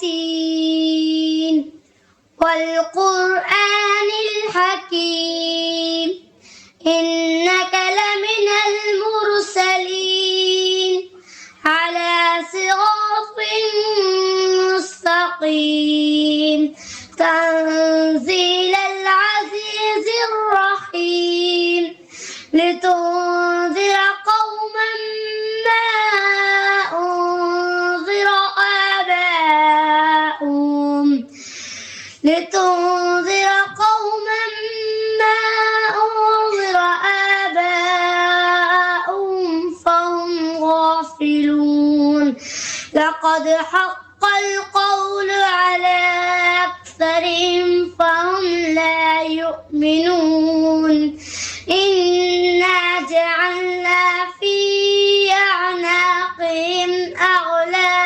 ياسين والقرآن الحكيم إنك لمن المرسلين على صراط مستقيم تنزيل العزيز الرحيم لتنذر قوما ما أنذر آباؤهم فهم غافلون لقد حق القول على أكثرهم فهم لا يؤمنون إنا جعلنا في أعناقهم أغلالا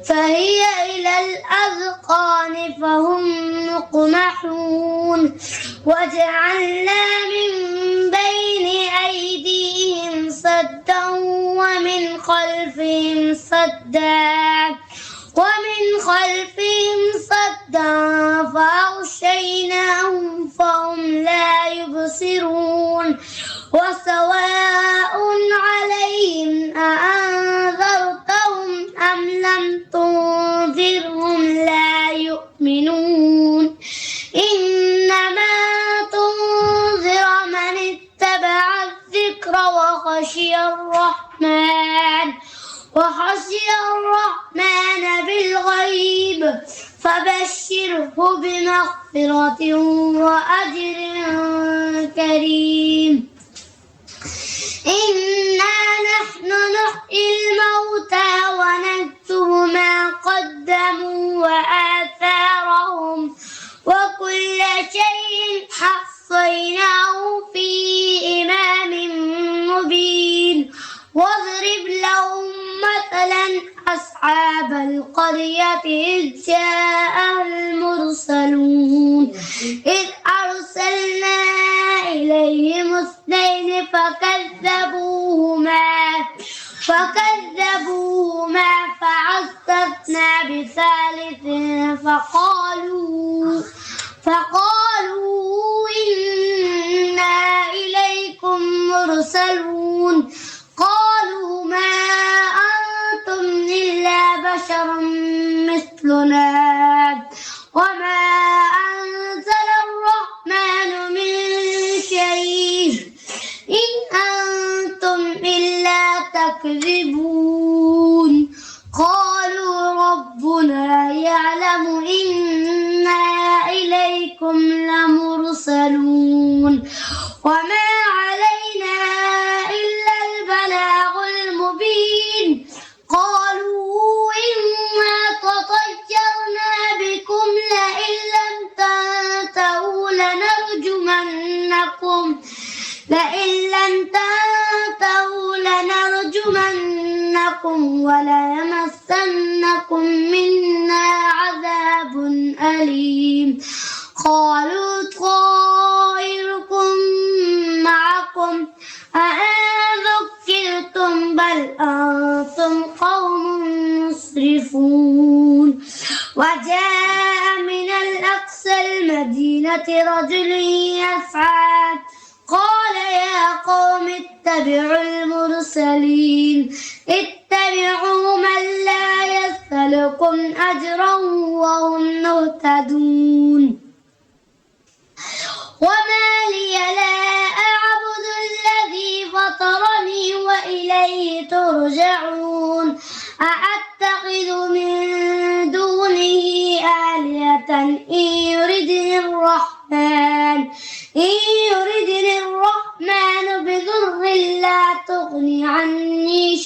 فهي إلى الأذقان فهم مقمحون وجعلنا من بين أيديهم سدا ومن خلفهم سدا فأغشيناهم فهم لا يبصرون وسواء عليهم أأنذرتهم أم لم تنذرهم لا يؤمنون إنما تنذر من اتبع الذكر وخشي الرحمن بالغيب فبشره بمغفرة وأجر كريم إنا نحن نحيي الموتى ونكتب ما قدموا وآثارهم وكل شيء حصيناه في إمام مبين واضرب لهم مثلا أصحاب القرية إذ جاءها المرسلون إذ أرسلنا إليهم اثنين فكذبوهما فعززنا بثالث فقالوا إنا إليكم مرسلون قالوا ما أنتم إلا بشر مثلنا وما أنزل الرحمن من شيء إن أنتم إلا تكذبون قالوا ربنا يعلم إنا إليكم لمرسلون وما علينا إلا البلاغ المبين قالوا إنا تطيرنا بكم لئن لم تنتهوا لنرجمنكم وليمسنكم منا عذاب أليم قالوا طائركم معكم أإن ذكرتم بل أنتم قوم مسرفون وجاء من الأقصى المدينة رجل يسعى قال يا قوم اتبعوا المرسلين اتبعوا من لا يسألكم أجرا وهم مهتدون وما لي لا أعبد الذي فطرني وإليه ترجعون أأتخذ من دونه آلهة إن يردني الرحمن بضر لا تغني عني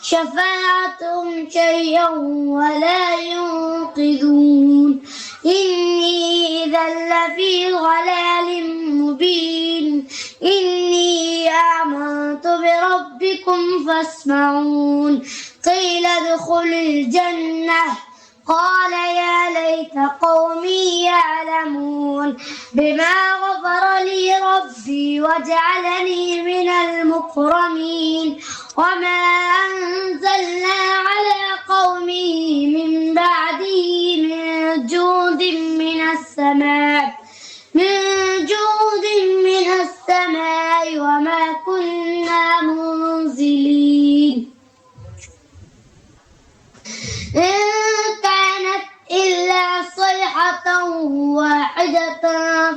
شفاعتهم شيئا ولا ينقذون إني إذا لفي ضلال مبين إني آمنت بربكم فاسمعون قيل ادخلوا الجنة قال يا ليت قومي يعلمون بما غفر لي ربي وجعلني من المكرمين وما أنزلنا على قومه من بعده من جود من السماء وما كنا منزلين إن كانت إلا صيحة واحدة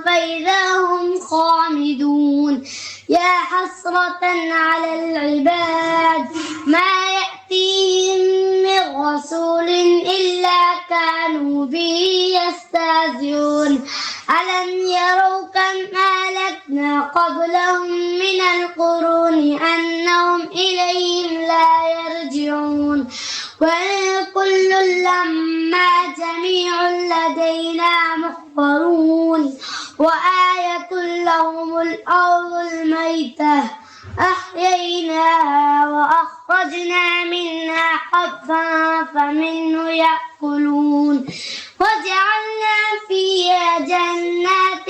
فإذا هم خامدون يا حسرة على العباد ما يأتيهم من رسول إلا كانوا به يستهزئون ألم يروا كم أهلكنا قبلهم من القرون أنهم إليهم لا يرجعون وكل لما جميع لدينا محضرون وآية لهم الأرض الميتة أحييناها وأخرجنا منها حبا فمنه يأكلون وجعلنا فيها جنات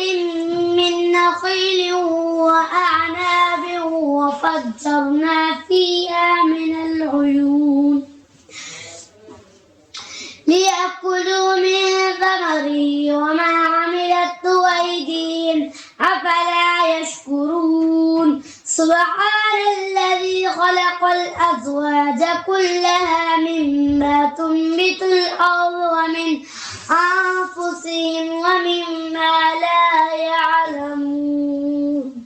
من نخيل وأعناب وفجرنا فيها من العيون ليأكلوا من ثمره وما عملته أيديهم أفلا يشكرون سبحان الذي خلق الأزواج كلها مما تنبت الأرض ومن أنفسهم ومما لا يعلمون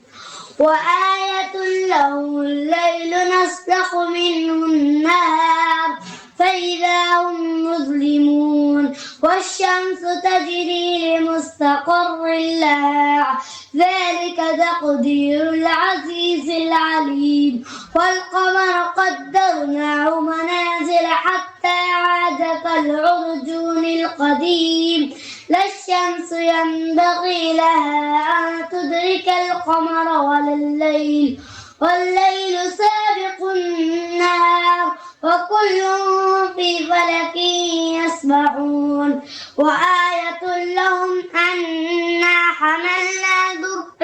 وآية لهم الليل نسلخ منه النهار فإذا هم مظلمون والشمس تجري لمستقر لها ذلك تقدير العزيز العليم والقمر قدرناه منازل حتى عاد كالعرجون القديم لا الشمس ينبغي لها أن تدرك القمر ولا والليل سابق النهار وكل في فلك يسبحون وآية لهم أنا حملنا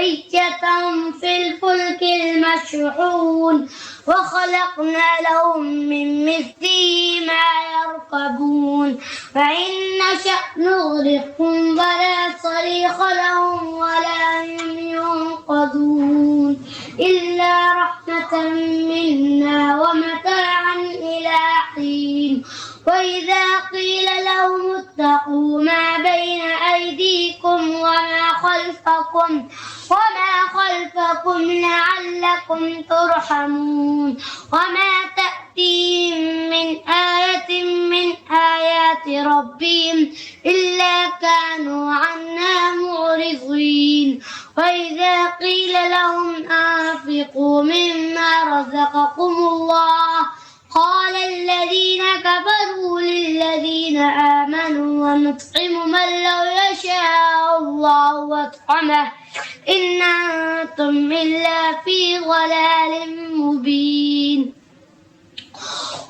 ذريتهم في الفلك المشحون وخلقنا لهم من مثله ما يركبون فإن نشأ نغرقهم فلا صريخ لهم ولا هم ينقذون إلا رحمة منا ومتاعا إلى حين وإذا قيل لهم اتقوا ما بين أيديكم وما خلفكم لعلكم ترحمون وما تأتيهم من آية من آيات ربهم إلا كانوا عنها معرضين وإذا قيل لهم أنفقوا مما رزقكم الله قال الذين كفروا للذين آمنوا ونطعم من لو يشاء الله أطعمه إن أنتم إلا في ضلال مبين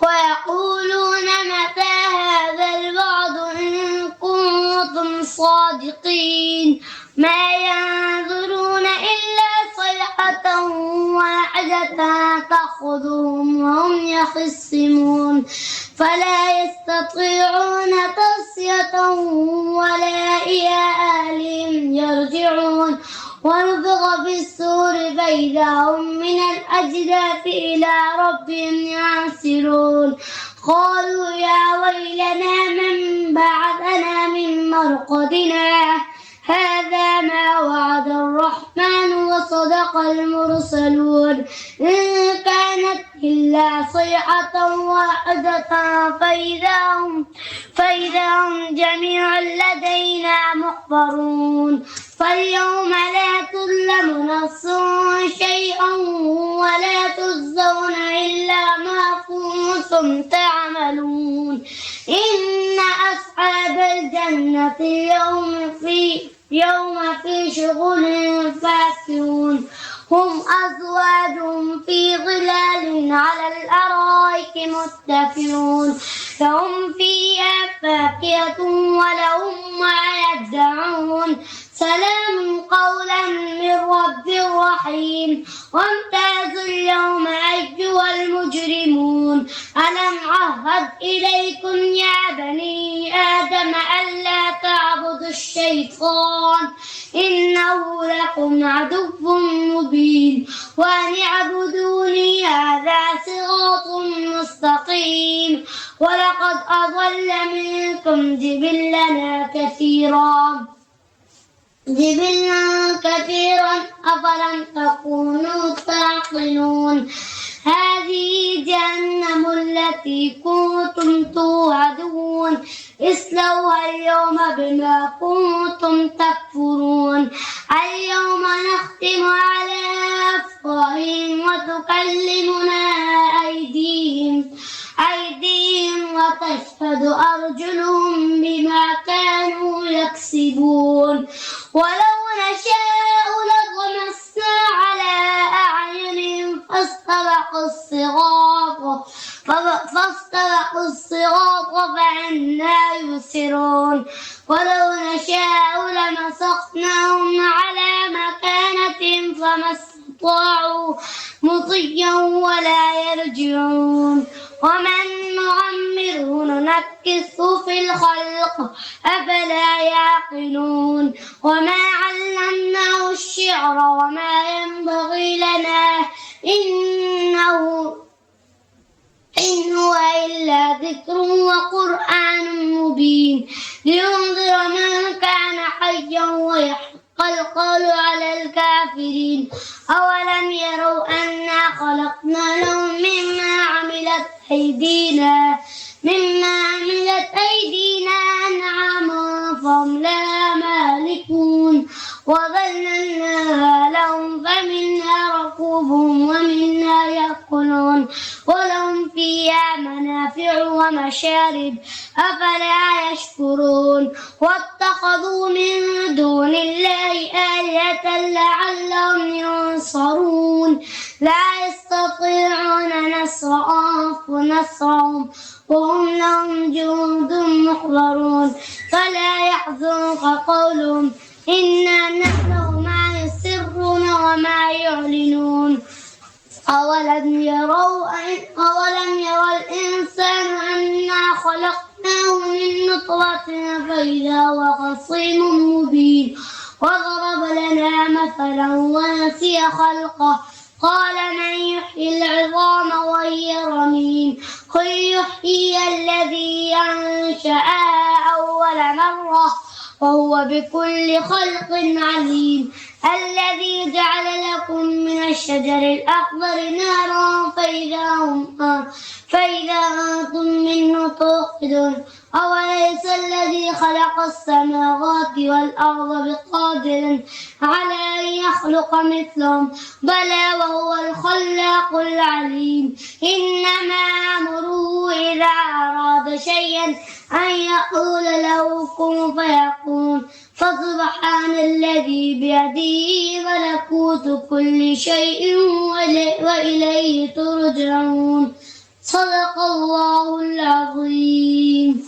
ويقولون متى هذا الوعد إن كنتم صادقين ما ينظرون إلا صيحة واحدة تأخذهم وهم يخصمون فلا يستطيعون تصفية ولا إلى أهلهم يرجعون ونفخ في الصور فإذا هم من الأجداث إلى ربهم ينسلون قالوا يا ويلنا من بعثنا من مرقدنا هذا ما وعد الرحمن وصدق المرسلون إن كانت إلا صيحة واحدة فإذا هم جميع لدينا محضرون فاليوم لا تظلم نفس شيئا ولا تجزون إلا ما كنتم تعملون إن أصحاب الجنة يوم في شغل فاكهون هم أزواجهم في ظلال على الأرائك متكئون فهم فيها فاكهة ولهم ما يدعون سلام قولا من رب رحيم وامتازوا اليوم أيها المجرمون ألم عهد إليكم يا بني آدم ألا تعبدوا الشيطان إنه لكم عدو مبين وأن اعبدوني هذا صراط مستقيم ولقد أضل منكم جبلا كثيرا أفلم تكونوا تعقلون هذه جهنم التي كنتم توعدون اصلوها اليوم بما كنتم تكفرون اليوم نختم على أفواههم وتكلمنا أيديهم وتشهد أرجلهم بما كانوا يكسبون ولو نشاء لطمسنا على أعينهم فاستبقوا الصراط فأنى يبصرون ولو نشاء لمسخناهم على مكانتهم فما استطاعوا مضيا ولا يرجعون ومن نعمره ننكسه في الخلق أفلا يعقلون وما علمناه الشعر وما ينبغي لنا إن هو إلا ذكر وقرآن مبين لينذر من كان حيا ويحق القول على الكافرين أولم يروا أنا خلقنا لهم مما عملت أيدينا أنعاما فهم لها مالكون وذللناها لهم فمنها ركوبهم ومنها يأكلون ولهم فيها منافع ومشارب أفلا يشكرون واتخذوا من دون الله آلهة لعلهم ينصرون لا يستطيعون نصرهم وهم لهم جند محضرون فلا يحزنك قولهم إنا نعلم ما يسرون وما يعلنون أولم يرى الإنسان أنا خلقناه من نطفة فإذا هو خصيم مبين وضرب لنا مثلا ونسي خلقه قال من يحيي العظام وهي رميم قل يحيي الذي أنشأها أول مرة وهو بكل خلق عليم الذي جعل لكم من الشجر الأخضر نارا فإذا أنتم منه توقدون أوليس الذي خلق السماوات والأرض بقادر على أن يخلق مثلهم بلى وهو الخلاق العليم إنما أمره إذا أراد شيئا أن يقول له كن فيكون فسبحان الذي بيده ملكوت كل شيء وإليه ترجعون صدق الله العظيم.